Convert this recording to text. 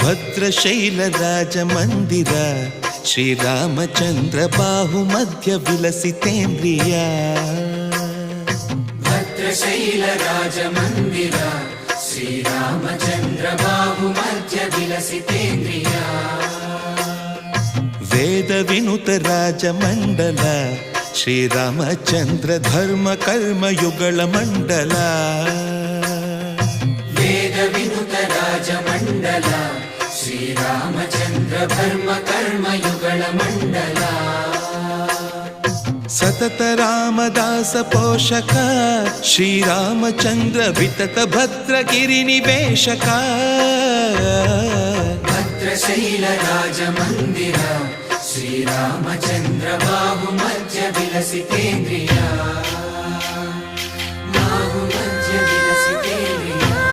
ಭದ್ರಶೈಲ ರಾಜ ಮಂದಿರ ಶ್ರೀರಾಮಚಂದ್ರ ಬಾಹು ಮಧ್ಯ ವಿಲಸಿತೇಂದ್ರಿಯ ಭದ್ರಶೈಲ ರಾಜ ಮಂದಿರ ಶ್ರೀರಾಮಚಂದ್ರ ಬಾಹು ಮಧ್ಯ ವಿಲಸಿತೇಂದ್ರಿಯ ವೇದ ವಿನುತ ರಾಜ ಮಂಡಲ ಶ್ರೀರಾಮಚಂದ್ರ ಧರ್ಮ ಕರ್ಮ ಯುಗಳ ಮಂಡಲ ವೇದ ವಿನುತ ರಾಜ ಮಂಡಲ ಶ್ರೀರಾಮಚಂದ್ರ ಧರ್ಮ ಕರ್ಮ ಯುಗಳ ಮಂಡಲ ಸತತ ರಾಮದಾಸ ಪೋಷಕ ಶ್ರೀರಾಮಚಂದ್ರ ವಿತತ ಭದ್ರಗಿರಿ ನಿವೇಶಕ ಭದ್ರಶೈಲ ರಾಜ ಮಂದಿರ ಶ್ರೀರಾಮಚಂದ್ರ ಬಾಹು ಮಧ್ಯ ವಿಲಸಿತೇಂದ್ರಿಯ